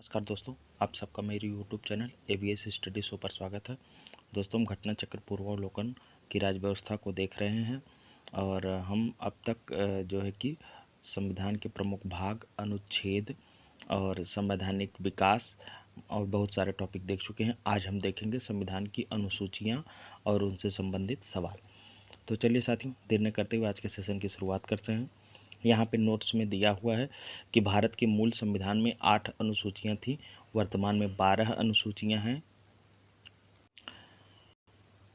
नमस्कार दोस्तों, आप सबका मेरे YouTube channel ABS study show पर स्वागत है। दोस्तों, हम घटना चक्र पूर्वावलोकन की राज्य व्यवस्था को देख रहे हैं और हम अब तक जो है कि संविधान के प्रमुख भाग, अनुच्छेद और संवैधानिक विकास और बहुत सारे टॉपिक देख चुके हैं। आज हम देखेंगे संविधान की अनुसूचियाँ और उनसे संबंधित सवाल। तो चलिए साथियों, देर न करते हुए आज के सेशन की शुरुआत करते हैं। यहाँ पे नोट्स में दिया हुआ है कि भारत के मूल संविधान में 8 अनुसूचियाँ थी, वर्तमान में 12 अनुसूचियाँ हैं।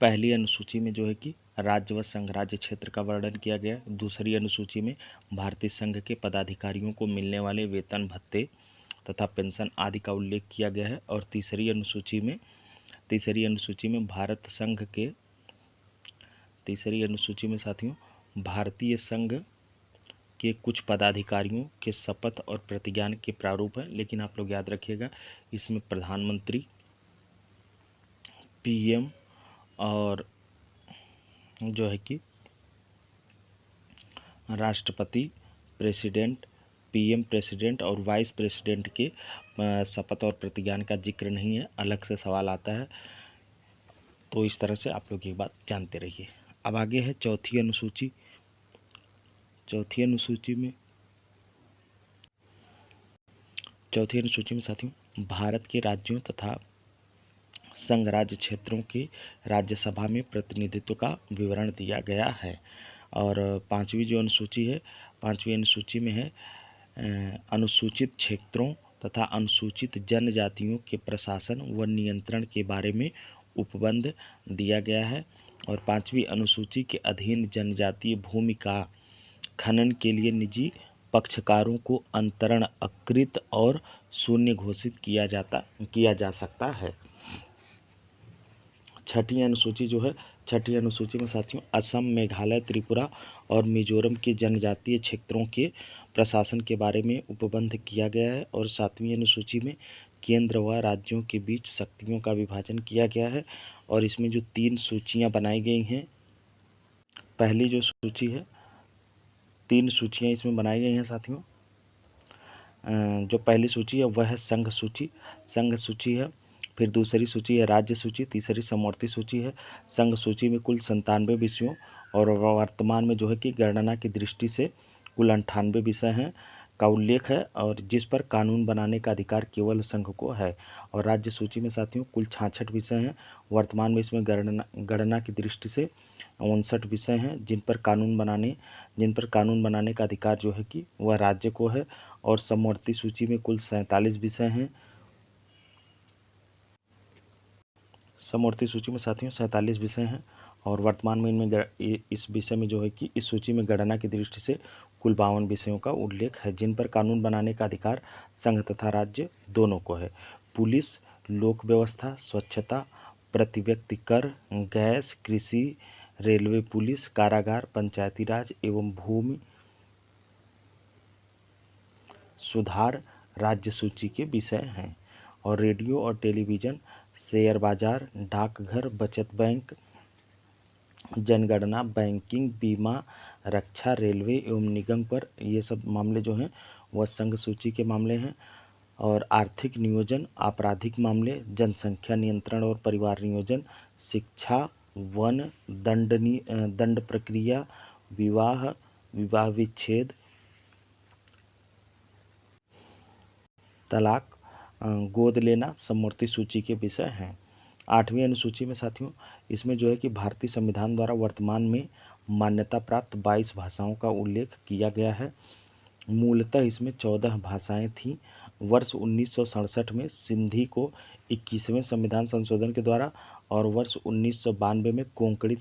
पहली अनुसूची में जो है कि राज्य व संघ राज्य क्षेत्र का वर्णन किया गया है। दूसरी अनुसूची में भारतीय संघ के पदाधिकारियों को मिलने वाले वेतन भत्ते तथा पेंशन आदि का उल्लेख किया गया है। और तीसरी अनुसूची में साथियों भारतीय संघ के कुछ पदाधिकारियों के शपथ और प्रतिज्ञान के प्रारूप हैं। लेकिन आप लोग याद रखिएगा, इसमें प्रधानमंत्री, पीएम और जो है कि राष्ट्रपति, प्रेसिडेंट, पीएम, प्रेसिडेंट और वाइस प्रेसिडेंट के शपथ और प्रतिज्ञान का जिक्र नहीं है, अलग से सवाल आता है। तो इस तरह से आप लोग ये बात जानते रहिए। अब आगे है चौथी अनुसूची में साथियों भारत के राज्यों तथा संघ राज्य क्षेत्रों के राज्यसभा में प्रतिनिधित्व का विवरण दिया गया है। और पांचवी अनुसूची में है अनुसूचित क्षेत्रों तथा अनुसूचित जनजातियों के प्रशासन व नियंत्रण के बारे में उपबंध दिया गया है। और पांचवी अनुसूची के अधीन जनजातीय भूमि का खनन के लिए निजी पक्षकारों को अंतरण अकृत और शून्य घोषित किया जा सकता है। छठी अनुसूची में साथियों असम, मेघालय, त्रिपुरा और मिजोरम के जनजातीय क्षेत्रों के प्रशासन के बारे में उपबंध किया गया है। और सातवीं अनुसूची में केंद्र व राज्यों के बीच शक्तियों का विभाजन किया गया है। और इसमें जो 3 सूचियां बनाई गई हैं, पहली जो सूची है, 3 सूचियां इसमें बनाई गई हैं साथियों। जो पहली सूची है वह है संघ सूची है। फिर दूसरी सूची है राज्य सूची, तीसरी समवर्ती सूची है। संघ सूची में कुल 97 विषयों और वर्तमान में जो है कि गणना की दृष्टि से कुल 98 विषय हैं का उल्लेख है, और जिस पर कानून बनाने का अधिकार केवल संघ को है। और राज्य सूची में साथियों कुल 66 विषय हैं। वर्तमान में इसमें गणना की दृष्टि से 59 विषय हैं जिन पर कानून बनाने का अधिकार जो है कि वह राज्य को है। और समवर्ती सूची में कुल 47 विषय हैं। समवर्ती सूची में साथियों 47 विषय हैं और वर्तमान में इनमें इस विषय में जो है कि इस सूची में गणना की दृष्टि से कुल 52 विषयों का उल्लेख है जिन पर कानून बनाने का अधिकार संघ तथा राज्य दोनों को है। पुलिस, लोक व्यवस्था, स्वच्छता, प्रति व्यक्ति कर, गैस, कृषि, रेलवे पुलिस, कारागार, पंचायती राज एवं भूमि सुधार राज्य सूची के विषय हैं। और रेडियो और टेलीविज़न, शेयर बाजार, डाकघर, बचत बैंक, जनगणना, बैंकिंग, बीमा, रक्षा, रेलवे एवं निगम पर ये सब मामले जो हैं वह संघ सूची के मामले हैं। और आर्थिक नियोजन, आपराधिक मामले, जनसंख्या नियंत्रण और परिवार नियोजन, शिक्षा, वन, दंड प्रक्रिया, विवाह विच्छेद, तलाक, गोद लेना समवर्ती सूची के विषय हैं। 8वीं अनुसूची में साथियों इसमें जो है कि भारतीय संविधान द्वारा वर्तमान में मान्यता प्राप्त 22 भाषाओं का उल्लेख किया गया है। मूलतः इसमें 14 भाषाएं थीं। वर्ष 1967 में सिंधी को 21वें संविधान संशोधन के द्वारा और वर्ष 1992 में कोंकणी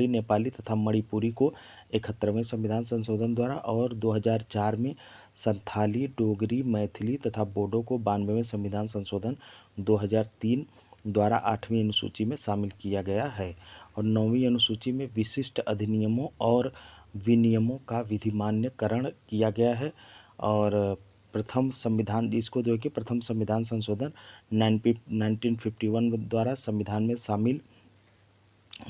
नेपाली तथा मणिपुरी को 71वें संविधान संशोधन द्वारा और 2004 में संथाली, डोगरी, मैथिली तथा बोडो को 92वें संविधान संशोधन 2003 द्वारा 8वीं अनुसूची में शामिल किया गया है। और 9वीं अनुसूची में विशिष्ट अधिनियमों और विनियमों का विधिमान्यकरण किया गया है। और प्रथम संविधान संशोधन 1951 द्वारा संविधान में शामिल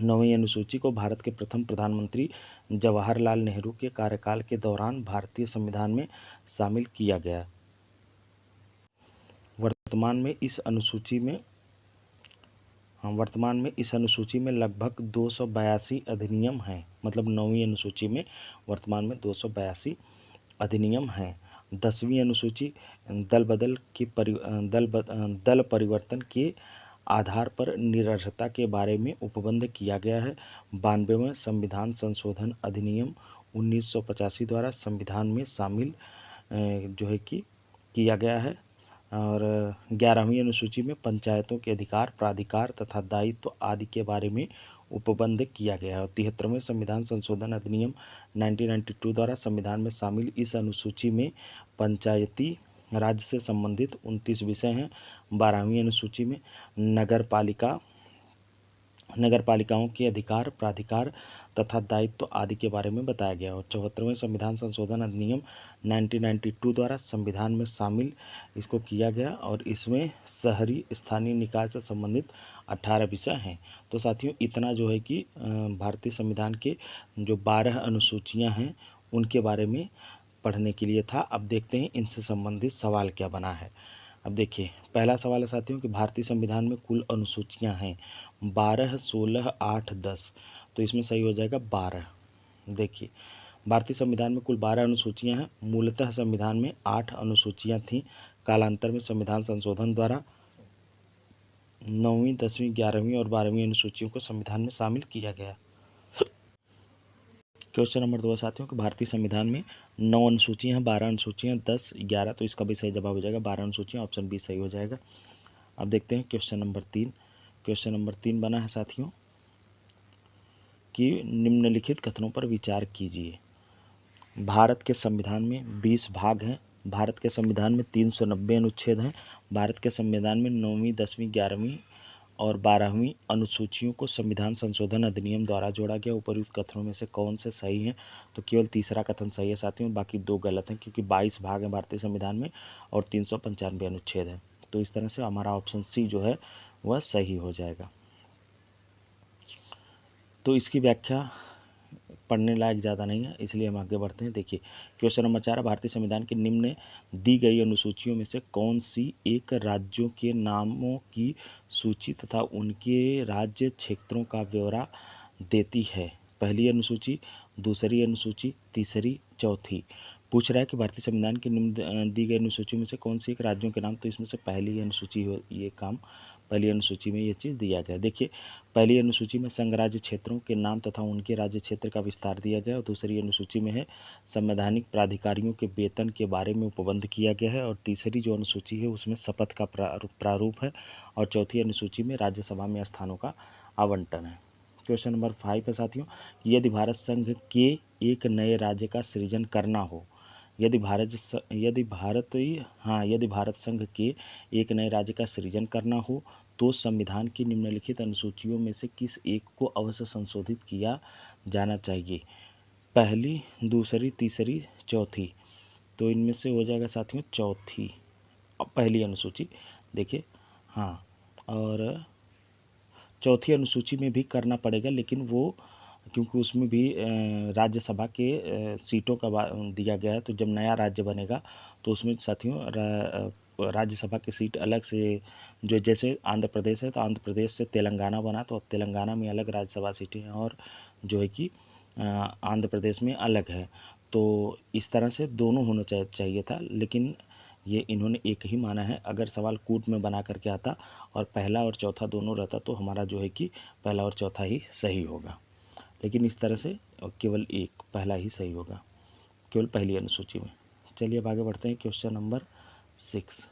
9वीं अनुसूची को भारत के प्रथम प्रधानमंत्री जवाहरलाल नेहरू के कार्यकाल के दौरान भारतीय संविधान में शामिल किया गया। वर्तमान में इस अनुसूची में लगभग 282 अधिनियम हैं। मतलब 9वीं अनुसूची में वर्तमान में 282 अधिनियम हैं। 10वीं अनुसूची दल परिवर्तन के आधार पर निरर्थता के बारे में उपबंध किया गया है। 92वें संविधान संशोधन अधिनियम 1985 द्वारा संविधान में शामिल जो है कि किया गया है। और 11वीं अनुसूची में पंचायतों के अधिकार, प्राधिकार तथा दायित्व आदि के बारे में उपबंध किया गया है। और 73वें संविधान संशोधन अधिनियम 1992 द्वारा संविधान में शामिल इस अनुसूची में पंचायती राज से संबंधित 29 विषय हैं। 12वीं अनुसूची में नगरपालिकाओं के अधिकार, प्राधिकार तथा दायित्व आदि के बारे में बताया गया। और 74वें संविधान संशोधन अधिनियम 1992 द्वारा संविधान में शामिल इसको किया गया और इसमें शहरी स्थानीय निकाय से संबंधित 18 विषय हैं। तो साथियों, इतना जो है कि भारतीय संविधान के जो 12 अनुसूचियां हैं उनके बारे में पढ़ने के लिए था। अब देखते हैं इनसे संबंधित सवाल क्या बना है। अब देखिए, पहला सवाल है साथियों कि भारतीय संविधान में कुल अनुसूचियां हैं 12, 16, 8, 10। तो इसमें सही हो जाएगा 12। देखिए, भारतीय संविधान में कुल 12 अनुसूचियां हैं। मूलतः संविधान में 8 अनुसूचियां थीं। कालांतर में संविधान संशोधन द्वारा 9वीं, 10वीं, 11वीं और 12वीं अनुसूचियों को संविधान में शामिल किया गया। क्वेश्चन नंबर 2 साथियों कि भारतीय संविधान में 9 अनुसूचियां हैं, 12 अनुसूचियां, 10, 11। तो इसका भी सही जवाब हो जाएगा 12 अनुसूचियां। ऑप्शन बी सही हो जाएगा। अब देखते हैं क्वेश्चन नंबर 3। क्वेश्चन नंबर 3 बना है साथियों कि निम्नलिखित कथनों पर विचार कीजिए। भारत के संविधान में 20 भाग हैं। भारत के संविधान में 390 अनुच्छेद हैं। भारत के संविधान में 9वीं, 10वीं, 11वीं और 12वीं अनुसूचियों को संविधान संशोधन अधिनियम द्वारा जोड़ा गया। उपयुक्त कथनों में से कौन से सही हैं? तो केवल तीसरा कथन सही है साथियों, बाकी 2 गलत हैं, क्योंकि 22 भाग हैं भारतीय संविधान में और 395 अनुच्छेद हैं। तो इस तरह से हमारा ऑप्शन सी जो है वह सही हो जाएगा। तो इसकी व्याख्या पढ़ने लायक ज़्यादा नहीं है, इसलिए हम आगे बढ़ते हैं। देखिए, क्वेश्चन नंबर 4, भारतीय संविधान के निम्न दी गई अनुसूचियों में से कौन सी एक राज्यों के नामों की सूची तथा उनके राज्य क्षेत्रों का ब्यौरा देती है? पहली अनुसूची, दूसरी अनुसूची, तीसरी, चौथी। पूछ रहा है कि भारतीय संविधान की निम्न दी गई अनुसूची में से कौन सी एक राज्यों के नाम। तो इसमें से पहली अनुसूची हो, ये काम पहली अनुसूची में ये चीज़ दिया गया। देखिए, पहली अनुसूची में संघ राज्य क्षेत्रों के नाम तथा उनके राज्य क्षेत्र का विस्तार दिया गया और दूसरी अनुसूची में है संवैधानिक प्राधिकारियों के वेतन के बारे में उपबंध किया गया है और तीसरी जो अनुसूची है उसमें शपथ का प्रारूप है और चौथी अनुसूची में राज्यसभा में स्थानों का आवंटन है। क्वेश्चन नंबर 5 है साथियों, यदि भारत संघ के एक नए राज्य का सृजन करना हो, यदि भारत संघ के एक नए राज्य का सृजन करना हो तो संविधान की निम्नलिखित अनुसूचियों में से किस एक को अवश्य संशोधित किया जाना चाहिए? पहली, दूसरी, तीसरी, चौथी। तो इनमें से हो जाएगा साथियों चौथी, पहली अनुसूची। देखिए, हाँ, और चौथी अनुसूची में भी करना पड़ेगा, लेकिन वो क्योंकि उसमें भी राज्यसभा के सीटों का दिया गया है, तो जब नया राज्य बनेगा तो उसमें साथियों राज्यसभा की सीट अलग से, जो जैसे आंध्र प्रदेश है तो आंध्र प्रदेश से तेलंगाना बना, तो अब तेलंगाना में अलग राज्यसभा सीटें हैं और जो है कि आंध्र प्रदेश में अलग है। तो इस तरह से दोनों होना चाहिए था, लेकिन ये इन्होंने एक ही माना है। अगर सवाल कूट में बना करके आता और पहला और चौथा दोनों रहता तो हमारा जो है कि पहला और चौथा ही सही होगा, लेकिन इस तरह से केवल एक पहला ही सही होगा, केवल पहली अनुसूची में। चलिए अब आगे बढ़ते हैं। क्वेश्चन नंबर 6,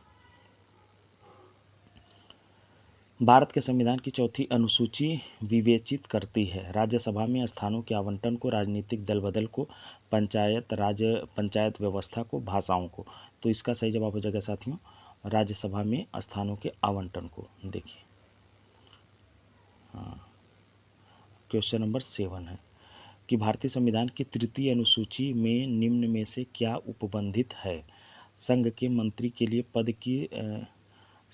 भारत के संविधान की चौथी अनुसूची विवेचित करती है राज्यसभा में स्थानों के आवंटन को, राजनीतिक दल बदल को, पंचायत व्यवस्था को, भाषाओं को। तो इसका सही जवाब हो जाएगा साथियों राज्यसभा में स्थानों के आवंटन को। देखिए, हाँ, क्वेश्चन नंबर 7 है कि भारतीय संविधान की तृतीय अनुसूची में निम्न में से क्या उपबंधित है? संघ के मंत्री के लिए पद की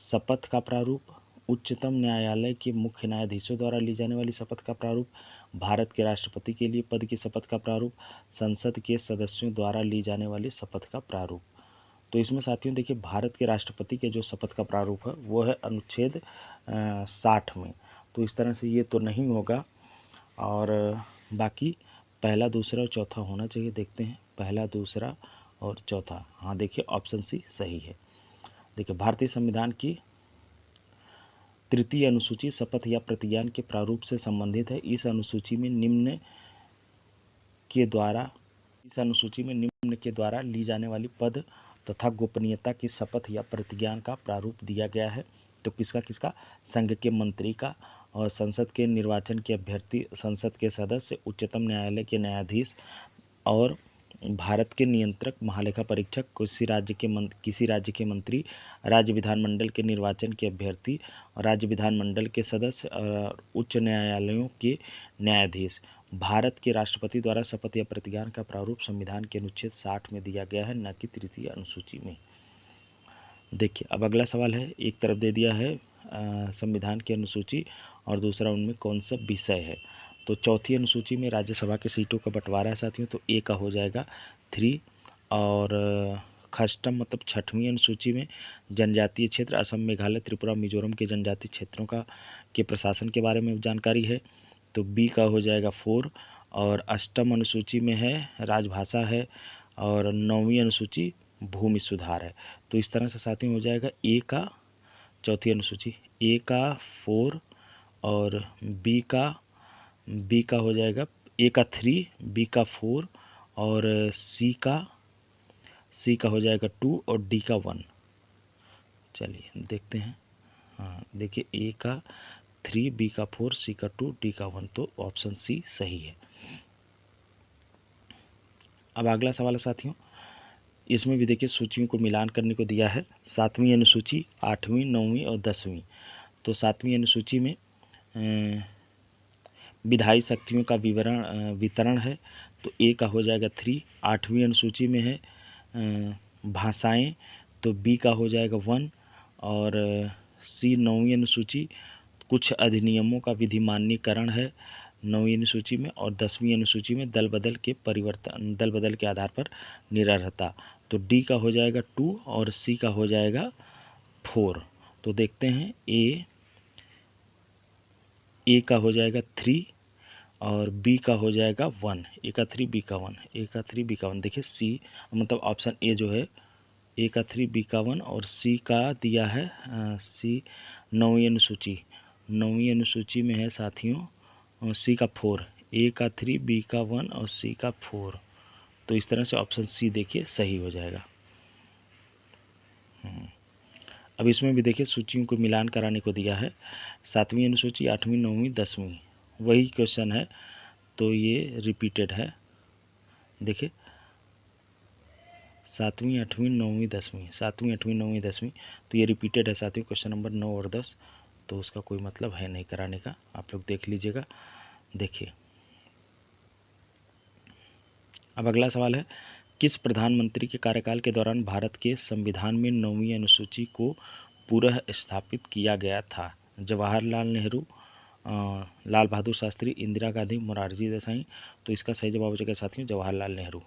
शपथ का प्रारूप, उच्चतम न्यायालय के मुख्य न्यायाधीशों द्वारा ली जाने वाली शपथ का प्रारूप, भारत के राष्ट्रपति के लिए पद की शपथ का प्रारूप, संसद के सदस्यों द्वारा ली जाने वाली शपथ का प्रारूप। तो इसमें साथियों देखिए भारत के राष्ट्रपति के जो शपथ का प्रारूप है वो है अनुच्छेद 60 में। तो इस तरह से ये तो नहीं होगा, और बाकी पहला, दूसरा और चौथा होना चाहिए। देखते हैं पहला, दूसरा और चौथा। हाँ देखिए ऑप्शन सी सही है। देखिए भारतीय संविधान की तृतीय अनुसूची शपथ या प्रतिज्ञान के प्रारूप से संबंधित है। इस अनुसूची में निम्न के द्वारा ली जाने वाली पद तथा गोपनीयता की शपथ या प्रतिज्ञान का प्रारूप दिया गया है। तो किसका किसका? संघ के मंत्री का, और संसद के निर्वाचन के अभ्यर्थी, संसद के सदस्य, उच्चतम न्यायालय के न्यायाधीश, और भारत के नियंत्रक, महालेखा परीक्षक, किसी राज्य के मंत्री, राज्य विधानमंडल के निर्वाचन के अभ्यर्थी, राज्य विधानमंडल के सदस्य और उच्च न्यायालयों के न्यायाधीश। भारत के राष्ट्रपति द्वारा शपथ या प्रतिज्ञान का प्रारूप संविधान के अनुच्छेद 60 में दिया गया है, न कि तृतीय अनुसूची में। देखिए अब अगला सवाल है, एक तरफ दे दिया है संविधान की अनुसूची और दूसरा उनमें कौन सा विषय है। तो चौथी अनुसूची में राज्यसभा की सीटों का बंटवारा है साथियों, तो ए का हो जाएगा 3, और खष्टम मतलब छठवीं अनुसूची में जनजातीय क्षेत्र असम, मेघालय, त्रिपुरा, मिजोरम के जनजातीय क्षेत्रों के प्रशासन के बारे में जानकारी है, तो बी का हो जाएगा 4, और अष्टम अनुसूची में है राजभाषा है, और 9वीं अनुसूची भूमि सुधार है। तो इस तरह से साथियों हो जाएगा ए का, चौथी अनुसूची ए का 4, और बी का हो जाएगा ए का 3, बी का 4, और सी का हो जाएगा 2, और डी का 1। चलिए देखते हैं। हाँ देखिए ए का 3, बी का 4, सी का 2, डी का 1, तो ऑप्शन सी सही है। अब अगला सवाल है साथियों, इसमें भी देखिए सूचियों को मिलान करने को दिया है। 7वीं अनुसूची, 8वीं, 9वीं और 10वीं। तो 7वीं अनुसूची में विधायी शक्तियों का वितरण है, तो ए का हो जाएगा 3। 8वीं अनुसूची में है भाषाएं, तो बी का हो जाएगा 1, और सी 9वीं अनुसूची कुछ अधिनियमों का विधिमान्यकरण है 9वीं अनुसूची में, और 10वीं अनुसूची में दल बदल के आधार पर निरर्हता, तो डी का हो जाएगा 2, और सी का हो जाएगा 4। तो देखते हैं ए का हो जाएगा 3, और बी का हो जाएगा 1। ए का 3, बी का 1, ए का 3, बी का 1। देखिए सी मतलब ऑप्शन ए जो है ए का 3, बी का 1, और सी का दिया है सी 9वीं अनुसूची में है साथियों सी का 4, ए का 3, बी का 1 और सी का 4। तो इस तरह से ऑप्शन सी देखिए सही हो जाएगा। अब इसमें भी देखिए सूचियों को मिलान कराने को दिया है। 7वीं अनुसूची, 8वीं, 9वीं, 10वीं, वही क्वेश्चन है, तो ये रिपीटेड है। देखिए 7वीं, 8वीं, 9वीं, 10वीं, 7वीं, 8वीं, 9वीं, 10वीं, तो ये रिपीटेड है साथियों, क्वेश्चन नंबर 9 और 10। तो उसका कोई मतलब है नहीं कराने का, आप लोग देख लीजिएगा। देखिए अब अगला सवाल है, किस प्रधानमंत्री के कार्यकाल के दौरान भारत के संविधान में 9वीं अनुसूची को पुनः स्थापित किया गया था? जवाहरलाल नेहरू, लाल बहादुर शास्त्री, इंदिरा गांधी, मोरारजी देसाई। तो इसका सही जवाब हो जाएगा साथियों जवाहरलाल नेहरू।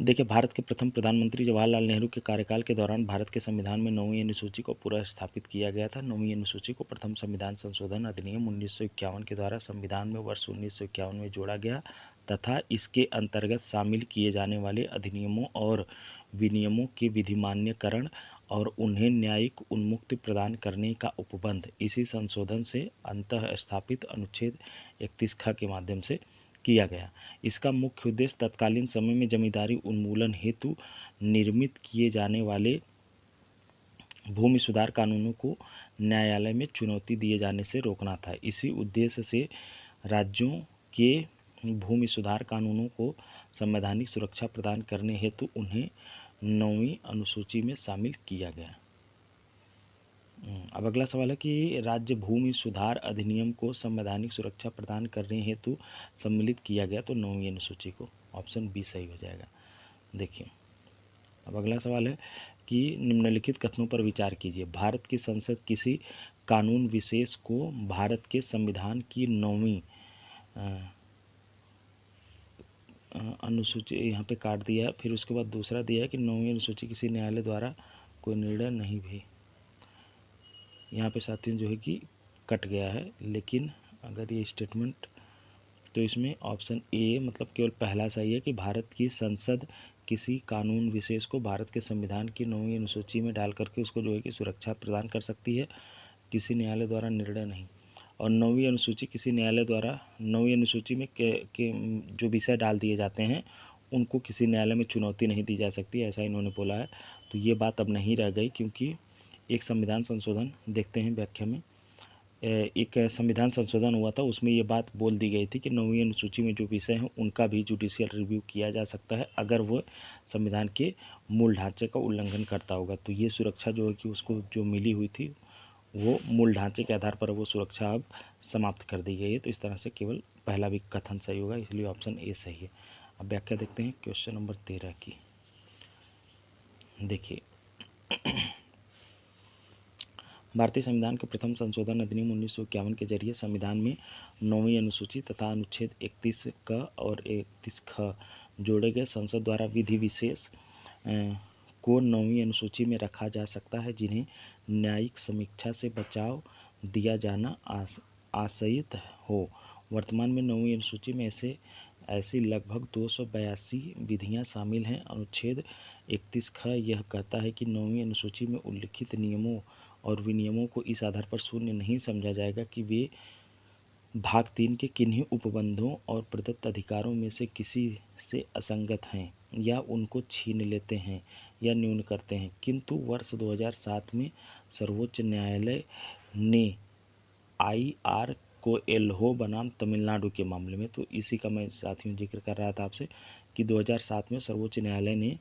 देखिए भारत के प्रथम प्रधानमंत्री जवाहरलाल नेहरू के कार्यकाल के दौरान भारत के संविधान में 9वीं अनुसूची को पुनः स्थापित किया गया था। 9वीं अनुसूची को प्रथम संविधान संशोधन अधिनियम 1951 के द्वारा संविधान में वर्ष 1951 में जोड़ा गया तथा इसके अंतर्गत शामिल किए जाने वाले अधिनियमों और विनियमों के विधिमान्यकरण और उन्हें न्यायिक उन्मुक्ति प्रदान करने का उपबंध इसी संशोधन से अंतः स्थापित अनुच्छेद 31 ख के माध्यम से किया गया। इसका मुख्य उद्देश्य तत्कालीन समय में जमींदारी उन्मूलन हेतु निर्मित किए जाने वाले भूमि सुधार कानूनों को न्यायालय में चुनौती दिए जाने से रोकना था। इसी उद्देश्य से राज्यों के भूमि सुधार कानूनों को संवैधानिक सुरक्षा प्रदान करने हेतु उन्हें 9वीं अनुसूची में शामिल किया गया। अब अगला सवाल है कि राज्य भूमि सुधार अधिनियम को संवैधानिक सुरक्षा प्रदान करने हेतु सम्मिलित किया गया, तो 9वीं अनुसूची को, ऑप्शन बी सही हो जाएगा। देखिए अब अगला सवाल है कि निम्नलिखित कथनों पर विचार कीजिए। भारत की संसद किसी कानून विशेष को भारत के संविधान की 9वीं अनुसूची यहाँ पे काट दिया है। फिर उसके बाद दूसरा दिया है कि 9वीं अनुसूची किसी न्यायालय द्वारा कोई निर्णय नहीं भी, यहाँ पे साथियों जो है कि कट गया है। लेकिन अगर ये स्टेटमेंट, तो इसमें ऑप्शन ए मतलब केवल पहला सही है कि भारत की संसद किसी कानून विशेष को भारत के संविधान की 9वीं अनुसूची में डाल करके उसको जो है कि सुरक्षा प्रदान कर सकती है, किसी न्यायालय द्वारा निर्णय नहीं। और 9वीं अनुसूची किसी न्यायालय द्वारा 9वीं अनुसूची में के जो विषय डाल दिए जाते हैं उनको किसी न्यायालय में चुनौती नहीं दी जा सकती, ऐसा इन्होंने बोला है। तो ये बात अब नहीं रह गई, क्योंकि एक संविधान संशोधन देखते हैं व्याख्या में, एक संविधान संशोधन हुआ था, उसमें ये बात बोल दी गई थी कि 9वीं अनुसूची में जो विषय हैं उनका भी जुडिशियल रिव्यू किया जा सकता है अगर वो संविधान के मूल ढांचे का उल्लंघन करता होगा। तो ये सुरक्षा जो है कि उसको जो मिली हुई थी वो मूल ढांचे के आधार पर वो सुरक्षा अब समाप्त कर दी गई है। तो इस तरह से केवल पहला भी कथन सही होगा, इसलिए ऑप्शन ए सही है। अब व्याख्या देखते हैं क्वेश्चन नंबर 13 की। देखिए, भारतीय संविधान के प्रथम संशोधन अधिनियम 1951 के जरिए संविधान में 9वीं अनुसूची तथा अनुच्छेद 31 क और 31 ख जोड़े गए। संसद द्वारा विधि विशेष को 9वीं अनुसूची में रखा जा सकता है जिन्हें न्यायिक समीक्षा से बचाव दिया जाना आशयित हो। वर्तमान में 9वीं अनुसूची में ऐसी लगभग 282 विधियां शामिल हैं। अनुच्छेद 31 ख यह कहता है कि 9वीं अनुसूची में उल्लिखित नियमों और विनियमों को इस आधार पर शून्य नहीं समझा जाएगा कि वे भाग 3 के किन्हीं उपबंधों और प्रदत्त अधिकारों में से किसी से असंगत हैं या उनको छीन लेते हैं या न्यून करते हैं। किंतु वर्ष 2007 में सर्वोच्च न्यायालय ने IR कोएल्हो बनाम तमिलनाडु के मामले में, तो इसी का मैं साथियों जिक्र कर रहा था आपसे कि 2007 में सर्वोच्च न्यायालय ने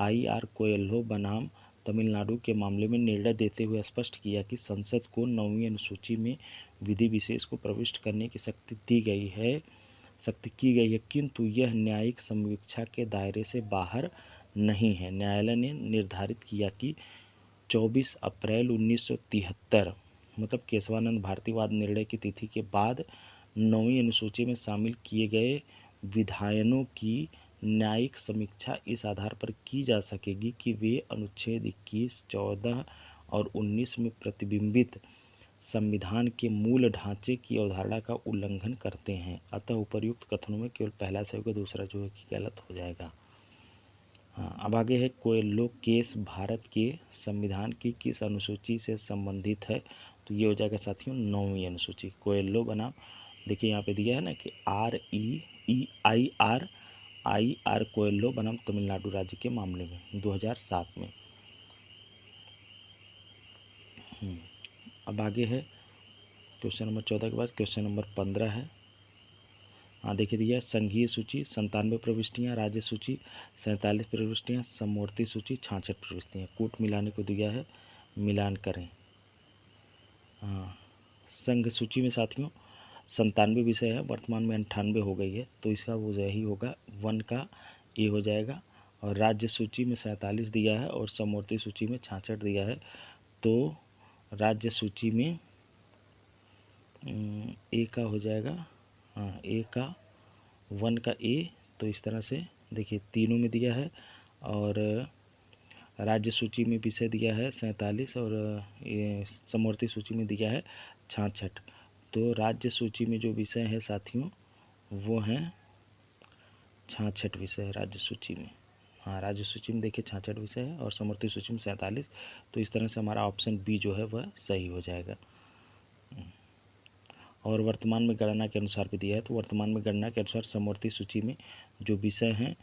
IR कोएल्हो बनाम तमिलनाडु के मामले में निर्णय देते हुए स्पष्ट किया कि संसद को 9वीं अनुसूची में विधि विशेष को प्रविष्ट करने की शक्ति की गई है, किंतु यह न्यायिक समीक्षा के दायरे से बाहर नहीं है। न्यायालय ने निर्धारित किया कि 24 अप्रैल 1973 मतलब केशवानंद भारतीवाद निर्णय की तिथि के बाद 9वीं अनुसूची में शामिल किए गए विधायनों की न्यायिक समीक्षा इस आधार पर की जा सकेगी कि वे अनुच्छेद 21, 14 और 19 में प्रतिबिंबित संविधान के मूल ढांचे की अवधारणा का उल्लंघन करते हैं। अतः उपर्युक्त कथनों में केवल पहला सही होगा, दूसरा जो है कि गलत हो जाएगा। हाँ, अब आगे है कोएल्हो केस भारत के संविधान की किस अनुसूची से संबंधित है, तो ये हो जाएगा साथियों 9वीं अनुसूची। कोएल्हो बनाम देखिए यहाँ पे दिया है ना कि REEIR कोएल्हो बनाम तमिलनाडु राज्य के मामले में 2007 में। अब आगे है क्वेश्चन नंबर 14 के बाद क्वेश्चन नंबर 15 है। हाँ देखिए दिया संघीय सूची 97 प्रविष्टियाँ, राज्य सूची 47 प्रविष्टियाँ, समवर्ती सूची 66 प्रविष्टियाँ। कूट मिलाने को दिया है, मिलान करें। हाँ, संघ सूची में साथियों 97 विषय है, वर्तमान में 98 हो गई है, तो इसका वो यही होगा 1 का ए हो जाएगा। और राज्य सूची में 47 दिया है और समवर्ती सूची में 66 दिया है, तो राज्य सूची में ए का हो जाएगा, हाँ ए का 1 का ए। तो इस तरह से देखिए तीनों में दिया है और राज्य सूची में विषय दिया है 47 और समवर्ती सूची में दिया है 66। तो राज्य सूची में जो विषय है साथियों वो हैं 66 विषय राज्य सूची में। हाँ, राज्य सूची में देखिए 66 विषय है और समवर्ती सूची में 47। तो इस तरह से हमारा ऑप्शन बी जो है वह सही हो जाएगा। और वर्तमान में गणना के अनुसार भी दिया है, तो वर्तमान में गणना के अनुसार समवर्ती सूची में जो विषय हैं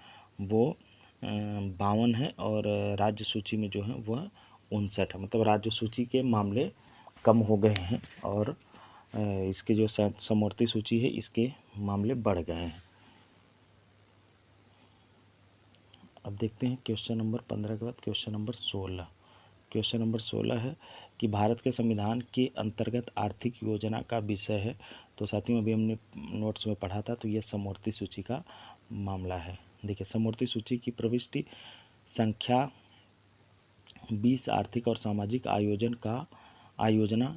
वो 52 है और राज्य सूची में जो है वह 59 है। मतलब राज्य सूची के मामले कम हो गए हैं और इसके जो समवर्ती सूची है इसके मामले बढ़ गए हैं। अब देखते हैं क्वेश्चन नंबर 15 के बाद क्वेश्चन नंबर 16। क्वेश्चन नंबर 16 है कि भारत के संविधान के अंतर्गत आर्थिक योजना का विषय है। तो साथियों अभी हमने नोट्स में पढ़ा था, तो ये समवर्ती सूची का मामला है। देखिए समवर्ती सूची की प्रविष्टि संख्या 20 आर्थिक और सामाजिक आयोजना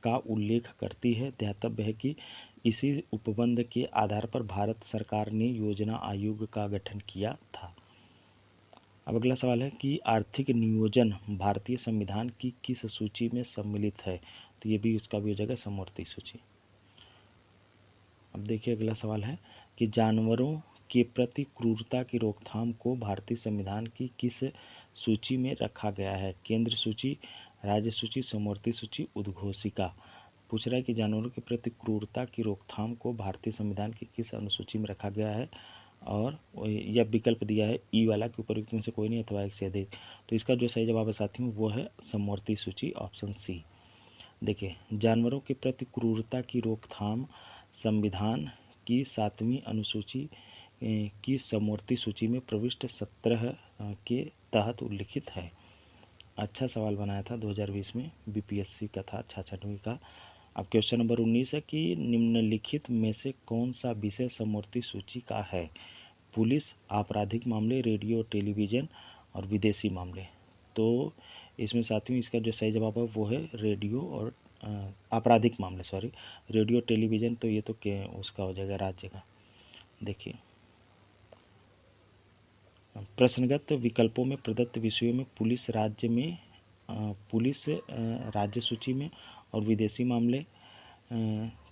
का उल्लेख करती है। ध्यातव्य है कि इसी उपबंध के आधार पर भारत सरकार ने योजना आयोग का गठन किया था। अब अगला सवाल है कि आर्थिक नियोजन भारतीय संविधान की किस सूची में सम्मिलित है? तो ये भी उसका भी हो जाएगा समवर्ती सूची। अब देखिए अगला सवाल है कि जानवरों के प्रति क्रूरता की रोकथाम को भारतीय संविधान की किस सूची में रखा गया है? केंद्र सूची, राज्य सूची, समवर्ती सूची, उद्घोषिका। पूछ रहा है कि जानवरों के प्रति क्रूरता की रोकथाम को भारतीय संविधान की किस अनुसूची में रखा गया है? और यह विकल्प दिया है ई वाला कि उपरोक्त में से कोई नहीं अथवा एक से अधिक। तो इसका जो सही जवाब है साथियों वो है समवर्ती सूची, ऑप्शन सी। देखिए, जानवरों के प्रति क्रूरता की रोकथाम संविधान की 7वीं अनुसूची की समवर्ती सूची में प्रविष्ट 17 के तहत उल्लिखित है। अच्छा सवाल बनाया था 2020 में, बीपीएससी का था 66वीं का। अब क्वेश्चन नंबर 19 है कि निम्नलिखित में से कौन सा विषय समवर्ती सूची का है? पुलिस, आपराधिक मामले, रेडियो टेलीविज़न और विदेशी मामले। तो इसमें साथियों इसका जो सही जवाब है वो है रेडियो और आपराधिक मामले, सॉरी, रेडियो टेलीविज़न। तो ये तो उसका हो जाएगा राज्य का। देखिए, प्रश्नगत विकल्पों में प्रदत्त विषयों में पुलिस राज्य सूची में और विदेशी मामले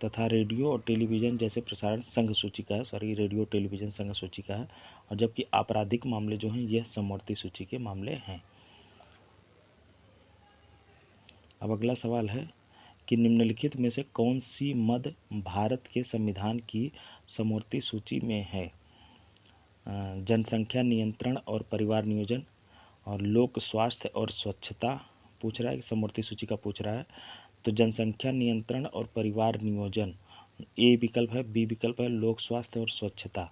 तथा रेडियो और टेलीविज़न जैसे प्रसारण संघ सूची का है, सॉरी, रेडियो टेलीविज़न संघ सूची का है। और जबकि आपराधिक मामले जो हैं यह समवर्ती सूची के मामले हैं। अब अगला सवाल है कि निम्नलिखित में से कौन सी मद भारत के संविधान की समवर्ती सूची में है? जनसंख्या नियंत्रण और परिवार नियोजन और लोक स्वास्थ्य और स्वच्छता पूछ रहा है, समवर्ती सूची का पूछ रहा है। तो जनसंख्या नियंत्रण और परिवार नियोजन ए विकल्प है, बी विकल्प है लोक स्वास्थ्य और स्वच्छता,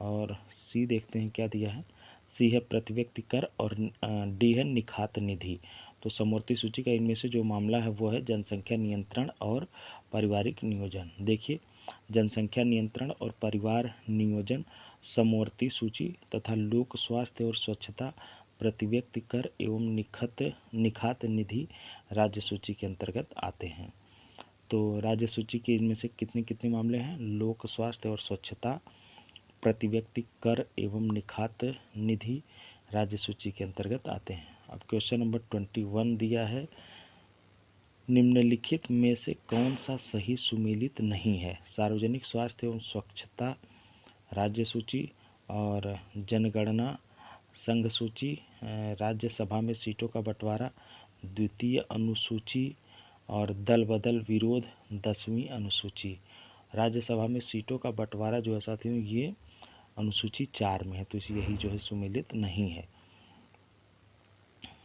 और सी देखते हैं क्या दिया है। सी है प्रति व्यक्ति कर और डी है निखात निधि। तो समवर्ती सूची का इनमें से जो मामला है वो है जनसंख्या नियंत्रण और पारिवारिक नियोजन। देखिए, जनसंख्या नियंत्रण और परिवार नियोजन समवर्ती सूची तथा लोक स्वास्थ्य और स्वच्छता प्रति व्यक्ति कर एवं निखात निधि राज्य सूची के अंतर्गत आते हैं। तो राज्य सूची के इनमें से कितने कितने मामले हैं? लोक स्वास्थ्य और स्वच्छता, प्रति व्यक्ति कर एवं निखात निधि राज्य सूची के अंतर्गत आते हैं। अब क्वेश्चन नंबर 21 दिया है, निम्नलिखित में से कौन सा सही सुमेलित नहीं है? सार्वजनिक स्वास्थ्य एवं स्वच्छता राज्य सूची और जनगणना संघ सूची, राज्यसभा में सीटों का बंटवारा द्वितीय अनुसूची और दल बदल विरोध 10वीं अनुसूची। राज्यसभा में सीटों का बंटवारा जो है साथियों ये अनुसूची 4 में है, तो यही जो है सुमेलित नहीं है।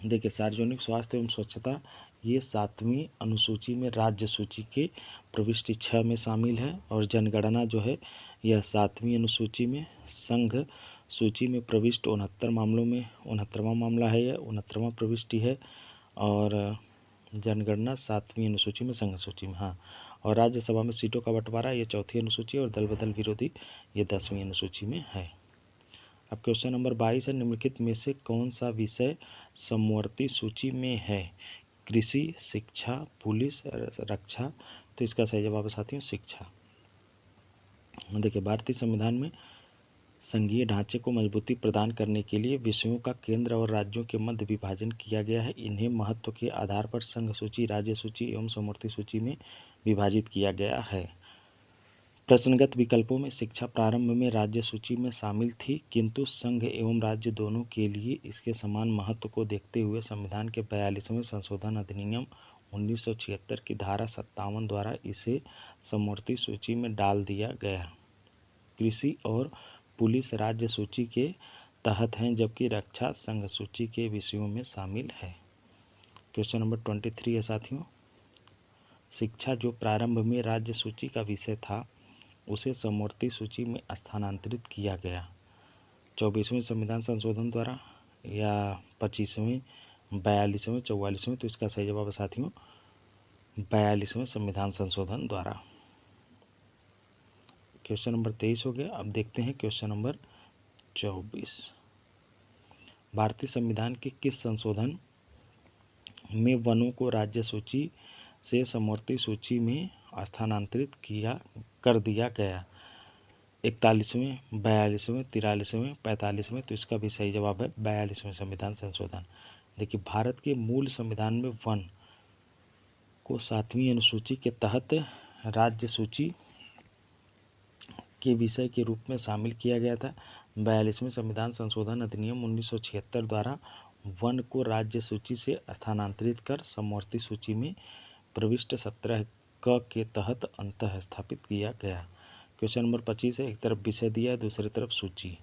देखिए, सार्वजनिक स्वास्थ्य एवं स्वच्छता ये 7वीं अनुसूची में राज्य सूची के प्रविष्टि 6 में शामिल है, और जनगणना जो है यह 7वीं अनुसूची में संघ सूची में प्रविष्ट 69 मामलों में 69वां मामला है, यह 69वां प्रविष्टि है। और जनगणना 7वीं अनुसूची में संघ सूची में, हाँ। और राज्यसभा में सीटों का बंटवारा ये 4थी अनुसूची और दल बदल विरोधी ये 10वीं अनुसूची में है। अब क्वेश्चन नंबर 22 है, निम्नलिखित में से कौन सा विषय समवर्ती सूची में है? कृषि, शिक्षा, पुलिस, रक्षा। तो इसका सही जवाब है साथियों शिक्षा। देखिए, भारतीय संविधान में संघीय ढांचे को मजबूती प्रदान करने के लिए विषयों का केंद्र और राज्यों के मध्य विभाजन किया गया है। इन्हें महत्व के आधार पर संघ सूची, राज्य सूची एवं समवर्ती सूची में विभाजित किया गया है। प्रश्नगत विकल्पों में शिक्षा प्रारंभ में राज्य सूची में शामिल थी, किंतु संघ एवं राज्य दोनों के लिए इसके समान महत्व को देखते हुए संविधान के 42वें संशोधन अधिनियम 1976 की धारा 57 द्वारा इसे समवर्ती सूची में डाल दिया गया। कृषि और पुलिस राज्य सूची के तहत हैं, जबकि रक्षा संघ सूची के विषयों में शामिल है। क्वेश्चन नंबर 23 है साथियों, शिक्षा जो प्रारंभ में राज्य सूची का विषय था उसे समवर्ती सूची में स्थानांतरित किया गया 24वें संविधान संशोधन द्वारा या 25वें, 42वें, 44वें। तो इसका सही जवाब है साथियों 42वें संविधान संशोधन द्वारा। क्वेश्चन नंबर 23 हो गया। अब देखते हैं क्वेश्चन नंबर 24। भारतीय संविधान के किस संशोधन में वनों को राज्य सूची से समवर्ती सूची में स्थानांतरित कर दिया गया। 41वें, 42वें, 43वें, 45वें, तो इसका भी सही जवाब है 42वें संविधान संशोधन। देखिए, भारत के मूल संविधान में वन को 7वीं अनुसूची के तहत राज्य सूची के विषय के रूप में शामिल किया गया था। 42वें संविधान संशोधन अधिनियम 1976 द्वारा वन को राज्य सूची से स्थानांतरित कर समवर्ती सूची में प्रविष्ट 17 क के तहत अंतः स्थापित किया गया। क्वेश्चन नंबर 25 है, एक तरफ विषय दिया है, दूसरी तरफ सूची।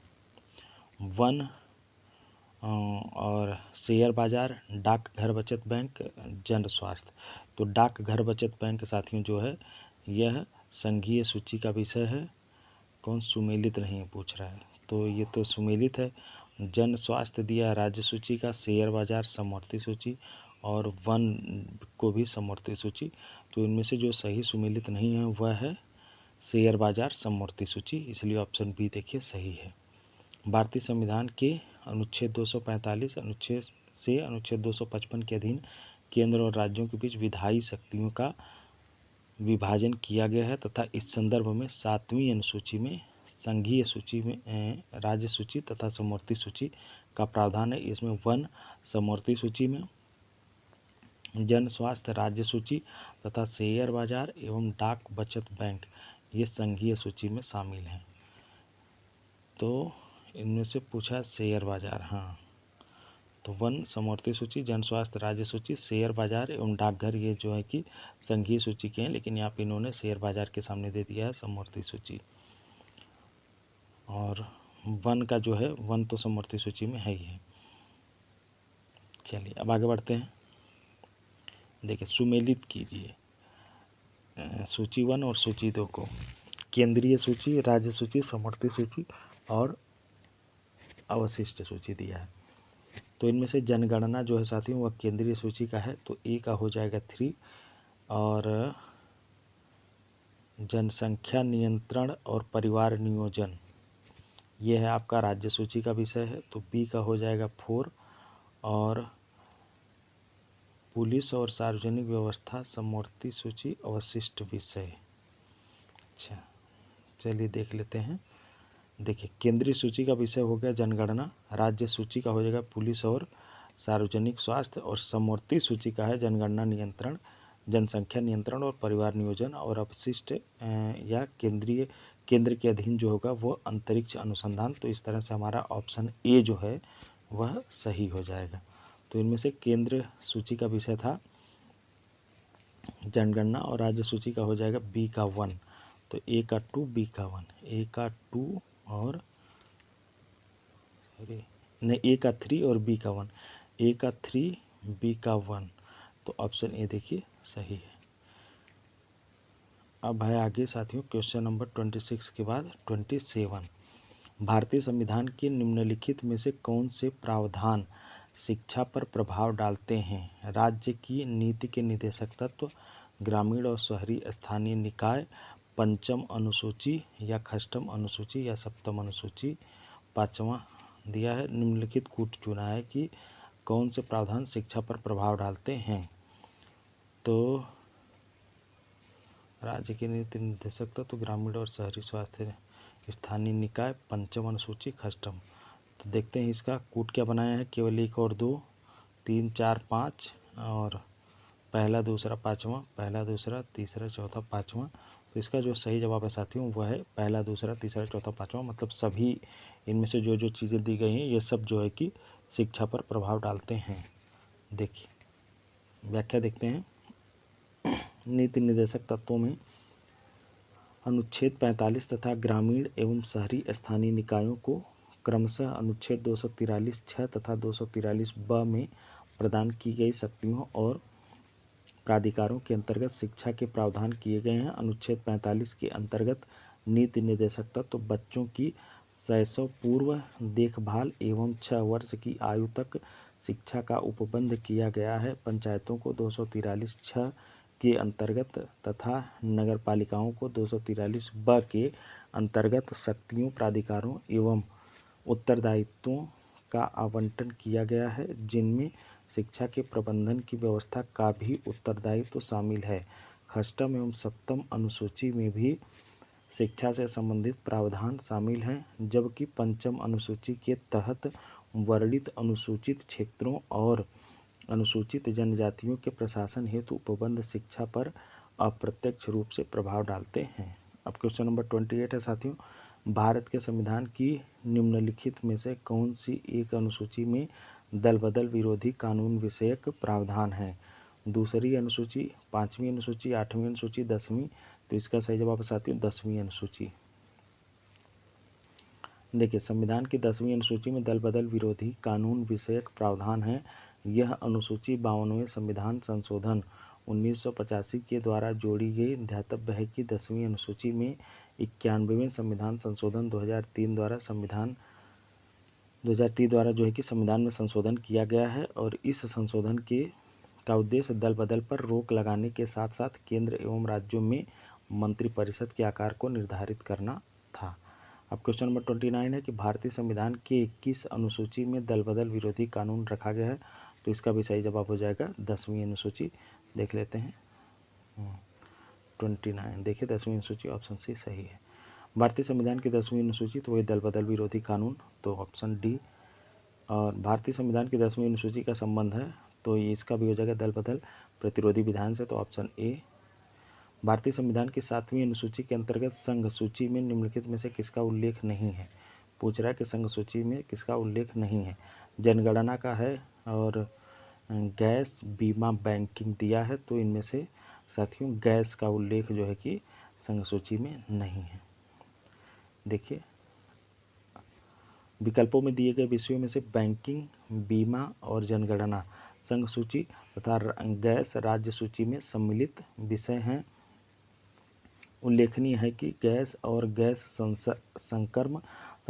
वन और शेयर बाजार, डाकघर बचत बैंक, जन स्वास्थ्य। तो डाकघर बचत बैंक साथियों जो है यह संघीय सूची का विषय है। कौन सुमेलित नहीं पूछ रहा है, तो ये तो सुमेलित है। जन स्वास्थ्य दिया राज्य सूची का, शेयर बाजार समवर्ती सूची और वन को भी समवर्ती सूची। तो इनमें से जो सही सुमेलित नहीं है वह है शेयर बाजार समवर्ती सूची, इसलिए ऑप्शन बी देखिए सही है। भारतीय संविधान के अनुच्छेद 245 अनुच्छेद से अनुच्छेद 255 के अधीन केंद्र और राज्यों के बीच विधायी शक्तियों का विभाजन किया गया है तथा इस संदर्भ में 7वीं अनुसूची में संघीय सूची में राज्य सूची तथा समवर्ती सूची का प्रावधान है। इसमें वन समवर्ती सूची में, जन स्वास्थ्य राज्य सूची तथा शेयर बाजार एवं डाक बचत बैंक ये संघीय सूची में शामिल हैं। तो इनमें से पूछा शेयर बाजार, हाँ, तो वन समवर्ती सूची, जन स्वास्थ्य राज्य सूची, शेयर बाजार एवं डाकघर ये जो है कि संघीय सूची के हैं, लेकिन यहाँ पे इन्होंने शेयर बाजार के सामने दे दिया है समवर्ती सूची। और वन का जो है, वन तो समवर्ती सूची में है ही है। चलिए अब आगे बढ़ते हैं। देखिए, सुमेलित कीजिए सूची 1 और सूची 2 को। केंद्रीय सूची, राज्य सूची, समवर्ती सूची और अवशिष्ट सूची दिया है। तो इनमें से जनगणना जो है साथियों वह केंद्रीय सूची का है, तो ए का हो जाएगा 3। और जनसंख्या नियंत्रण और परिवार नियोजन ये है आपका राज्य सूची का विषय है, तो बी का हो जाएगा 4। और पुलिस और सार्वजनिक व्यवस्था समवर्ती सूची अवशिष्ट विषय। अच्छा, चलिए देख लेते हैं। देखिए, केंद्रीय सूची का विषय हो गया जनगणना, राज्य सूची का हो जाएगा पुलिस और सार्वजनिक स्वास्थ्य, और समवर्ती सूची का है जनगणना नियंत्रण, जनसंख्या नियंत्रण और परिवार नियोजन, और अवशिष्ट या केंद्र के अधीन जो होगा वो अंतरिक्ष अनुसंधान। तो इस तरह से हमारा ऑप्शन ए जो है वह सही हो जाएगा। तो इनमें से केंद्र सूची का विषय था जनगणना और राज्य सूची का हो जाएगा बी का 1। तो ए का 2, बी का 1, ए का 2 और नहीं, ए का 3 और बी का 1, ए का 3 बी का 1, तो ऑप्शन ए देखिए सही है। अब है आगे साथियों क्वेश्चन नंबर 26 के बाद 27। भारतीय संविधान के निम्नलिखित में से कौन से प्रावधान शिक्षा पर प्रभाव डालते हैं? राज्य की नीति के निदेशक तत्व, ग्रामीण और शहरी स्थानीय निकाय, पंचम अनुसूची या खष्टम अनुसूची या सप्तम अनुसूची। 5वां दिया है, निम्नलिखित कूट चुना है कि कौन से प्रावधान शिक्षा पर प्रभाव डालते हैं। तो राज्य की नीति निर्देशक तत्व, ग्रामीण और शहरी स्वास्थ्य स्थानीय निकाय, पंचम अनुसूची, खष्टम। तो देखते हैं इसका कूट क्या बनाया है। केवल 1 और 2, 3, 4, 5 और पहला दूसरा पाँचवा, पहला दूसरा तीसरा चौथा पाँचवा। तो इसका जो सही जवाब है साथियों वह है पहला दूसरा तीसरा चौथा पाँचवा। मतलब सभी इनमें से जो जो चीज़ें दी गई हैं ये सब जो है कि शिक्षा पर प्रभाव डालते हैं। देखिए व्याख्या देखते हैं। नीति निर्देशक तत्वों में अनुच्छेद 45 तथा ग्रामीण एवं शहरी स्थानीय निकायों को क्रमशः अनुच्छेद 243(6) तथा 243(ब) में प्रदान की गई शक्तियों और प्राधिकारों के अंतर्गत शिक्षा के प्रावधान किए गए हैं। अनुच्छेद 45 के अंतर्गत नीति निर्देशक तत्व बच्चों की शैशव पूर्व देखभाल एवं 6 वर्ष की आयु तक शिक्षा का उपबंध किया गया है। पंचायतों को 243(6) के अंतर्गत तथा नगरपालिकाओं को 243(ब) के अंतर्गत शक्तियों, प्राधिकारों एवं उत्तरदायित्वों का आवंटन किया गया है, जिनमें शिक्षा के प्रबंधन की व्यवस्था का भी उत्तरदायित्व तो शामिल है। अष्टम एवं सप्तम अनुसूची में भी शिक्षा से संबंधित प्रावधान शामिल हैं, जबकि पंचम अनुसूची के तहत वर्णित अनुसूचित क्षेत्रों और अनुसूचित जनजातियों के प्रशासन हेतु उपबंध शिक्षा पर अप्रत्यक्ष रूप से प्रभाव डालते हैं। अब क्वेश्चन नंबर 28 है साथियों, भारत के संविधान की निम्नलिखित में से कौन सी एक अनुसूची में दल बदल विरोधी कानून विषयक प्रावधान है? दूसरी अनुसूची, पांचवी अनुसूची, आठवीं अनुसूची, 10वीं? तो इसका सही जवाब है साथियों 10वीं अनुसूची। देखिए, संविधान की 10वीं अनुसूची में दल बदल विरोधी कानून विषयक प्रावधान है। यह अनुसूची 52वें संविधान संशोधन 1985 के द्वारा जोड़ी गई। ध्यातव्य है कि 10वीं अनुसूची में 91वें संविधान संशोधन 2003 द्वारा जो है कि संविधान में संशोधन किया गया है, और इस संशोधन का उद्देश्य दल बदल पर रोक लगाने के साथ साथ केंद्र एवं राज्यों में मंत्रिपरिषद के आकार को निर्धारित करना था। अब क्वेश्चन नंबर 29 है कि भारतीय संविधान के किस अनुसूची में दल बदल विरोधी कानून रखा गया है? तो इसका भी सही जवाब हो जाएगा 10वीं अनुसूची। देख लेते हैं 29, देखिए 10वीं अनुसूची, ऑप्शन सी सही है। भारतीय संविधान की 10वीं अनुसूची तो वही दल बदल विरोधी कानून, तो ऑप्शन डी। और भारतीय संविधान की 10वीं अनुसूची का संबंध है, तो ये इसका भी हो जाएगा दल बदल प्रतिरोधी विधान से, तो ऑप्शन ए। भारतीय संविधान की 7वीं अनुसूची के अंतर्गत संघ सूची में निम्नलिखित में से किसका उल्लेख नहीं है? पूछ रहा है कि संघ सूची में किसका उल्लेख नहीं है। जनगणना का है और गैस, बीमा, बैंकिंग दिया है, तो इनमें से साथियों गैस का उल्लेख जो है कि संघ सूची में नहीं है। देखिए, विकल्पों में दिए गए विषयों में से बैंकिंग, बीमा और जनगणना संघ सूची तथा गैस राज्य सूची में सम्मिलित विषय हैं। उल्लेखनीय है कि गैस और गैस संक्रमण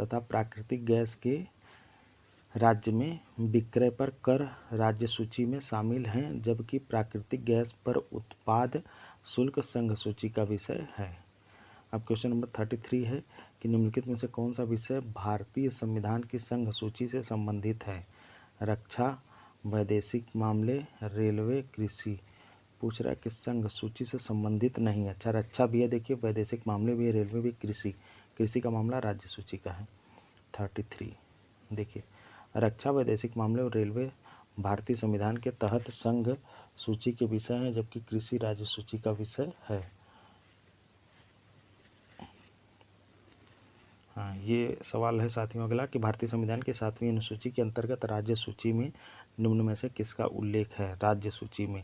तथा प्राकृतिक गैस के राज्य में विक्रय पर कर राज्य सूची में शामिल हैं, जबकि प्राकृतिक गैस पर उत्पाद शुल्क संघ सूची का विषय है। अब क्वेश्चन नंबर 33 है कि निम्नलिखित में से कौन सा विषय भारतीय संविधान की संघ सूची से संबंधित है? रक्षा, वैदेशिक मामले, रेलवे, कृषि। पूछ रहा है कि संघ सूची से संबंधित नहीं है। अच्छा, रक्षा भी है, देखिए वैदेशिक मामले भी है, रेलवे भी, कृषि का मामला राज्य सूची का है। 33 देखिए, रक्षा, वैदेशिक मामले और रेलवे भारतीय संविधान के तहत संघ सूची के विषय हैं, जबकि कृषि राज्य सूची का विषय है। हाँ, ये सवाल है साथियों अगला कि भारतीय संविधान की 7वीं अनुसूची के अंतर्गत राज्य सूची में निम्न में से किसका उल्लेख है? राज्य सूची में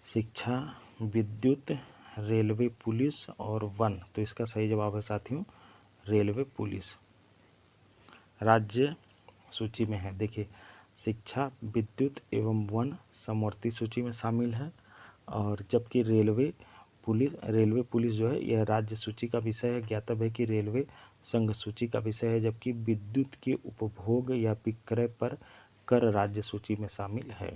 शिक्षा, विद्युत, रेलवे, पुलिस और वन। तो इसका सही जवाब है साथियों रेलवे, पुलिस राज्य सूची में है। देखिए, शिक्षा, विद्युत एवं वन समवर्ती सूची में शामिल है, और जबकि रेलवे पुलिस जो है यह राज्य सूची का विषय है। ज्ञातव्य है कि रेलवे संघ सूची का विषय है, जबकि विद्युत के उपभोग या विक्रय पर कर राज्य सूची में शामिल है।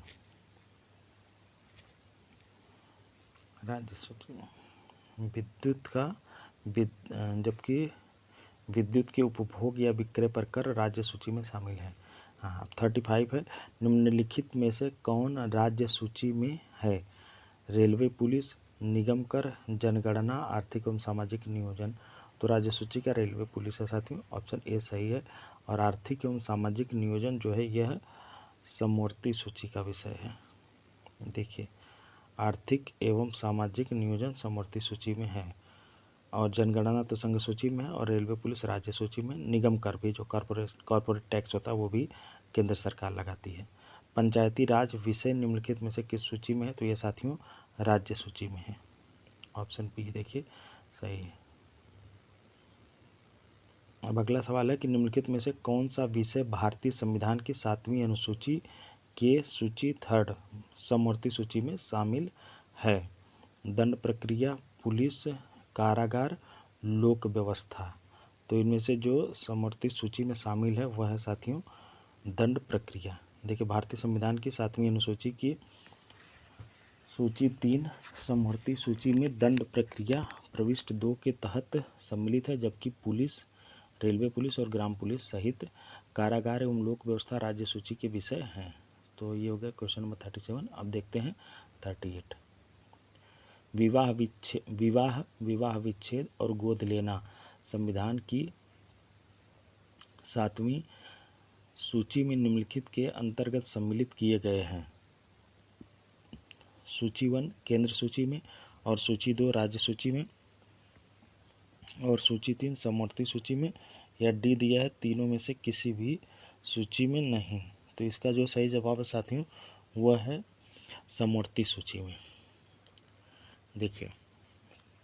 राज्य सूची में जबकि विद्युत के उपभोग या विक्रय पर कर राज्य सूची में शामिल है। हाँ, 35 है, निम्नलिखित में से कौन राज्य सूची में है? रेलवे, पुलिस, निगम कर, जनगणना, आर्थिक एवं सामाजिक नियोजन। तो राज्य सूची का रेलवे, पुलिस है साथियों, ऑप्शन ए सही है। और आर्थिक एवं सामाजिक नियोजन जो है यह समवर्ती सूची का विषय है। देखिए, आर्थिक एवं सामाजिक नियोजन समवर्ती सूची में है, और जनगणना तो संघ सूची में है, और रेलवे, पुलिस राज्य सूची में। निगम कर भी जो कॉर्पोरेट टैक्स होता है वो भी केंद्र सरकार लगाती है। पंचायती राज विषय निम्नलिखित में से किस सूची में है? तो ये साथियों राज्य सूची में है, ऑप्शन बी देखिए सही है। अब अगला सवाल है कि निम्नलिखित में से कौन सा विषय भारतीय संविधान की 7वीं अनुसूची के सूची 3 समवर्ती सूची में शामिल है? दंड प्रक्रिया, पुलिस, कारागार, लोक व्यवस्था। तो इनमें से जो समवर्ती सूची में शामिल है वह है साथियों दंड प्रक्रिया। देखिए, भारतीय संविधान की 7वीं अनुसूची की सूची 3 समवर्ती सूची में दंड प्रक्रिया प्रविष्ट 2 के तहत सम्मिलित है, जबकि पुलिस, रेलवे पुलिस और ग्राम पुलिस सहित कारागार एवं लोक व्यवस्था राज्य सूची के विषय हैं। तो तो ये हो गया क्वेश्चन नंबर 37। अब देखते हैं 38। विवाह विच्छेद और गोद लेना संविधान की 7वीं सूची में निम्नलिखित के अंतर्गत सम्मिलित किए गए हैं। सूची 1 केंद्र सूची में, और सूची 2 राज्य सूची में, और सूची 3 समवर्ती सूची में, या डी दिया है तीनों में से किसी भी सूची में नहीं। तो इसका जो सही जवाब है साथियों वह है समवर्ती सूची में। देखिए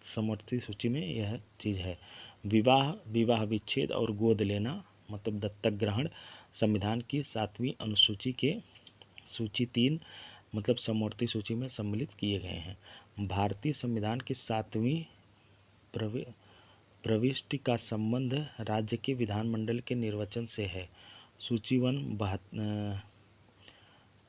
समवर्ती सूची में यह चीज़ है। विवाह विच्छेद और गोद लेना मतलब दत्तक ग्रहण संविधान की 7वीं अनुसूची के सूची 3 मतलब समवर्ती सूची में सम्मिलित किए गए हैं। भारतीय संविधान की 7वीं प्रविष्टि का संबंध राज्य के विधानमंडल के निर्वाचन से है। सूची 1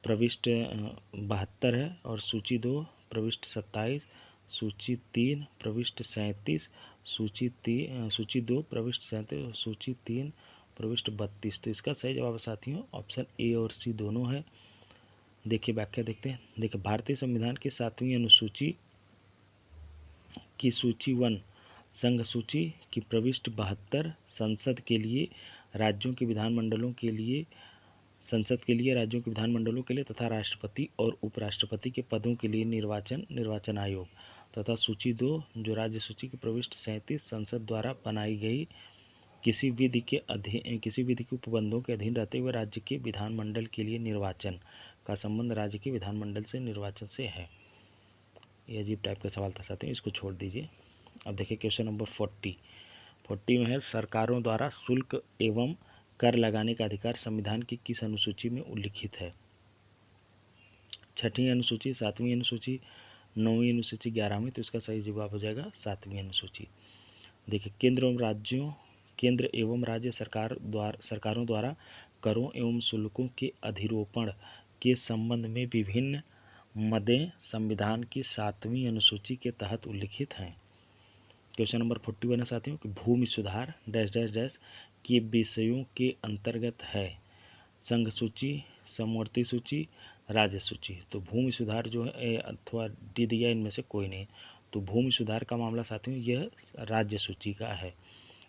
प्रविष्ट 72 है, और सूची 2 प्रविष्ट 27, सूची 3 प्रविष्ट 37, सूची 2 प्रविष्ट 37 और सूची 3 प्रविष्ट 32। तो इसका सही जवाब साथियों ऑप्शन ए और सी दोनों है। देखिए व्याख्या देखते हैं। देखिए भारतीय संविधान की 7वीं अनुसूची की सूची 1 संघ सूची की प्रविष्ट 72 संसद के लिए राज्यों के विधानमंडलों के लिए राज्यों के विधानमंडलों के लिए तथा राष्ट्रपति और उपराष्ट्रपति के पदों के लिए निर्वाचन आयोग, तथा सूची 2 जो राज्य सूची की प्रविष्ट 37 संसद द्वारा बनाई गई किसी विधि के उपबंधों के अधीन रहते हुए राज्य के विधानमंडल के लिए निर्वाचन का संबंध राज्य के विधानमंडल से निर्वाचन से है। ये अजीब टाइप का सवाल था साथियों, इसको छोड़ दीजिए। अब देखिए क्वेश्चन नंबर 40 में है सरकारों द्वारा शुल्क एवं कर लगाने का अधिकार संविधान की किस अनुसूची में उल्लिखित है। 6वीं अनुसूची, 7वीं अनुसूची, 9वीं अनुसूची, 11वीं। तो इसका सही जवाब हो जाएगा 7वीं अनुसूची। देखिए केंद्र एवं राज्य सरकारों द्वारा करों एवं शुल्कों के अधिरोपण के संबंध में विभिन्न मदें संविधान की 7वीं अनुसूची के तहत उल्लिखित हैं। क्वेश्चन नंबर 41 है साथियों कि भूमि सुधार डैश डैश डैश के विषयों के अंतर्गत है। संघ सूची, समवर्ती सूची, राज्य सूची। तो भूमि सुधार जो है अथवा डी दिया इनमें से कोई नहीं। तो भूमि सुधार का मामला साथियों यह राज्य सूची का है।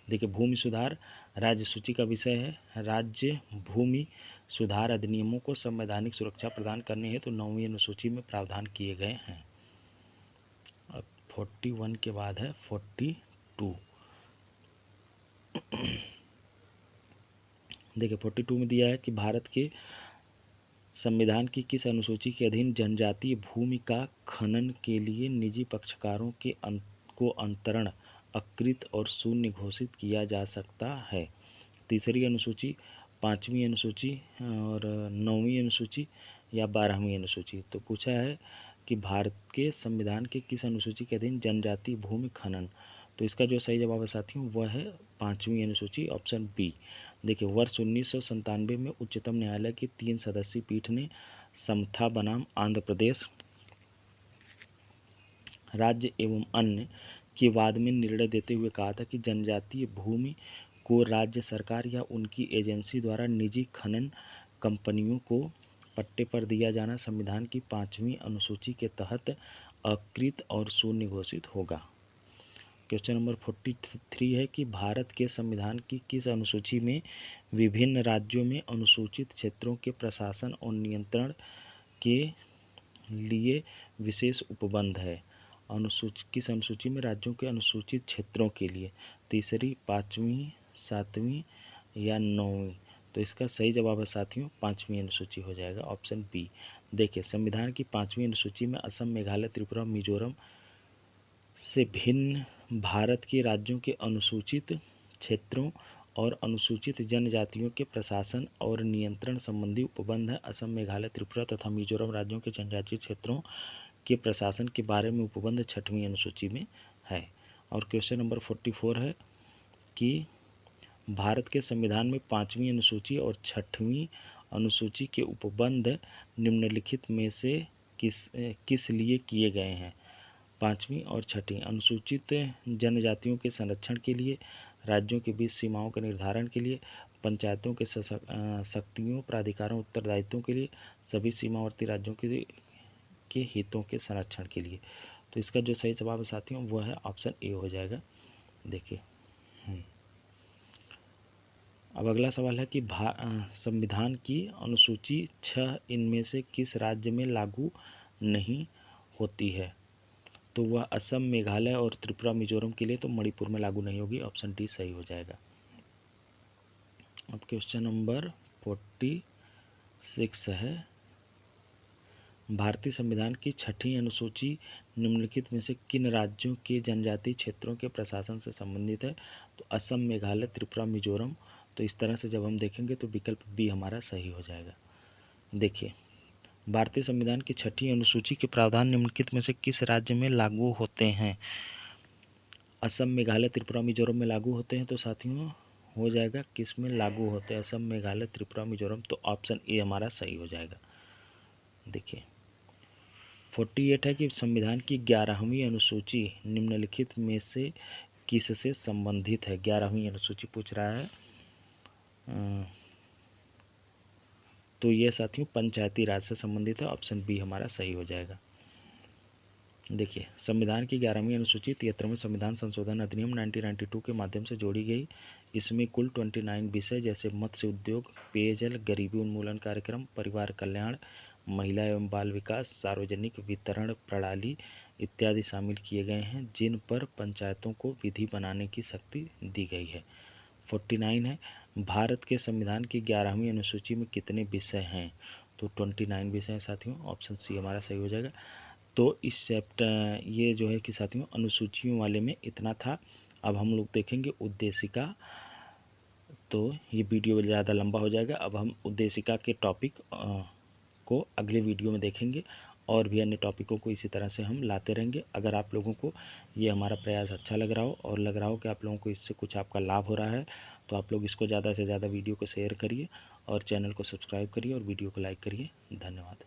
देखिए भूमि सुधार राज्य सूची का विषय है। राज्य भूमि सुधार अधिनियमों को संवैधानिक सुरक्षा प्रदान करने हेतु 9वीं अनुसूची में प्रावधान किए गए हैं। अब 41 के बाद है 42। देखिए 42 में दिया है कि भारत के संविधान की किस अनुसूची के अधीन जनजातीय भूमि का खनन के लिए निजी पक्षकारों को अंतरण अकृत और शून्य घोषित किया जा सकता है। 3री अनुसूची, 5वीं अनुसूची और 9वीं अनुसूची या 12वीं अनुसूची। तो पूछा है कि भारत के संविधान के किस अनुसूची के अधीन जनजातीय भूमि खनन। तो इसका जो सही जवाब है साथियों वह है 5वीं अनुसूची ऑप्शन बी। देखिए वर्ष 1997 में उच्चतम न्यायालय की 3 सदस्यीय पीठ ने समता बनाम आंध्र प्रदेश राज्य एवं अन्य के वाद में निर्णय देते हुए कहा था कि जनजातीय भूमि को राज्य सरकार या उनकी एजेंसी द्वारा निजी खनन कंपनियों को पट्टे पर दिया जाना संविधान की 5वीं अनुसूची के तहत अकृत और शून्य घोषित होगा। क्वेश्चन नंबर 43 है कि भारत के संविधान की किस अनुसूची में विभिन्न राज्यों में अनुसूचित क्षेत्रों के प्रशासन और नियंत्रण के लिए विशेष उपबंध है। किस अनुसूची में राज्यों के अनुसूचित क्षेत्रों के लिए 3री, 5वीं, 7वीं या 9वीं। तो इसका सही जवाब है साथियों 5वीं अनुसूची हो जाएगा ऑप्शन बी। देखिए संविधान की 5वीं अनुसूची में असम, मेघालय, त्रिपुरा, मिजोरम से भिन्न भारत के राज्यों के अनुसूचित क्षेत्रों और अनुसूचित जनजातियों के प्रशासन और नियंत्रण संबंधी उपबंध है। असम, मेघालय, त्रिपुरा तथा मिजोरम राज्यों के जनजातीय क्षेत्रों के प्रशासन के बारे में उपबंध 6वीं अनुसूची में है। और क्वेश्चन नंबर 44 है कि भारत के संविधान में 5वीं अनुसूची और 6वीं अनुसूची के उपबंध निम्नलिखित में से किस लिए किए गए हैं। 5वीं और 6वीं अनुसूचित जनजातियों के संरक्षण के लिए, राज्यों के बीच सीमाओं के निर्धारण के लिए, पंचायतों के शक्तियों, प्राधिकारों, उत्तरदायित्वों के लिए, सभी सीमावर्ती राज्यों के हितों के संरक्षण के लिए। तो इसका जो सही जवाब है साथियों वो है ऑप्शन ए हो जाएगा। देखिए अब अगला सवाल है कि संविधान की अनुसूची 6 इनमें से किस राज्य में लागू नहीं होती है? तो वह असम, मेघालय और त्रिपुरा, मिजोरम के लिए, तो मणिपुर में लागू नहीं होगी। ऑप्शन डी सही हो जाएगा। अब क्वेश्चन नंबर 46 है, भारतीय संविधान की 6ठी अनुसूची निम्नलिखित में से किन राज्यों के जनजातीय क्षेत्रों के प्रशासन से संबंधित है? तो असम, मेघालय, त्रिपुरा, मिजोरम। तो इस तरह से जब हम देखेंगे तो विकल्प बी हमारा सही हो जाएगा। देखिए भारतीय संविधान की 6ठी अनुसूची के प्रावधान निम्नलिखित में से किस राज्य में लागू होते हैं? असम, मेघालय, त्रिपुरा, मिजोरम में लागू होते हैं। तो साथियों हो जाएगा किस में लागू होते हैं? असम, मेघालय, त्रिपुरा, मिजोरम। तो ऑप्शन ए हमारा सही हो जाएगा। देखिए 48 है कि संविधान की 11वीं अनुसूची निम्नलिखित में से किससे संबंधित है? 11वीं अनुसूची पूछ रहा है। तो ये साथियों पंचायती राज से संबंधित है। ऑप्शन बी हमारा सही हो जाएगा। देखिए संविधान की 11वीं अनुसूची 73वें संविधान संशोधन अधिनियम 1992 के माध्यम से जोड़ी गई। इसमें कुल 29 विषय जैसे मत्स्य उद्योग, पेयजल, गरीबी उन्मूलन कार्यक्रम, परिवार कल्याण, महिला एवं बाल विकास, सार्वजनिक वितरण प्रणाली इत्यादि शामिल किए गए हैं, जिन पर पंचायतों को विधि बनाने की शक्ति दी गई है। 49 है, भारत के संविधान की 11वीं अनुसूची में कितने विषय हैं? तो 29 विषय हैं साथियों। ऑप्शन सी हमारा सही हो जाएगा। तो इस चैप्टर ये जो है कि साथियों अनुसूचियों वाले में इतना था। अब हम लोग देखेंगे उद्देशिका। तो ये वीडियो ज़्यादा लंबा हो जाएगा। अब हम उद्देशिका के टॉपिक को अगले वीडियो में देखेंगे और भी अन्य टॉपिकों को इसी तरह से हम लाते रहेंगे। अगर आप लोगों को ये हमारा प्रयास अच्छा लग रहा हो और लग रहा हो कि आप लोगों को इससे कुछ आपका लाभ हो रहा है तो आप लोग इसको ज़्यादा से ज़्यादा वीडियो को शेयर करिए और चैनल को सब्सक्राइब करिए और वीडियो को लाइक करिए। धन्यवाद।